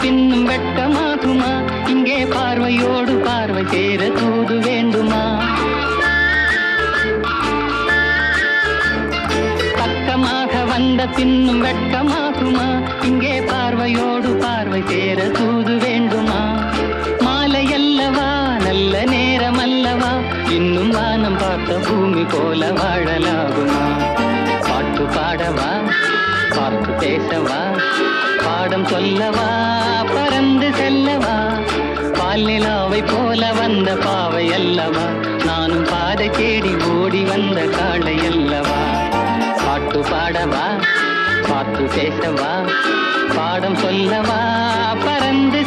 பின்னும் வெட்கமாகுமா? இங்கே பார்வையோடு பார்வை சேர தூது வேண்டுமா? பக்கமாக வந்த பின்னும் வெட்கமாகுமா? இங்கே பார்வையோடு பார்வை சேர தூது வேண்டுமா? மாலை அல்லவா, நல்ல நேரம் அல்லவா, இன்னும் வானம் பார்த்த பூமி போல வாழலாகுமா? பாட்டு பாடவா, பார்த்து பேசவா, பாடம் சொல்லவா, பறந்து செல்லவா? பால் நிலாவை போல வந்த பாவை அல்லவா, நானும் பாதை தேடி ஓடி வந்த காளை அல்லவா? பாட்டு பாடவா, பார்த்து பேசவா, பாடம் சொல்லவா, பறந்து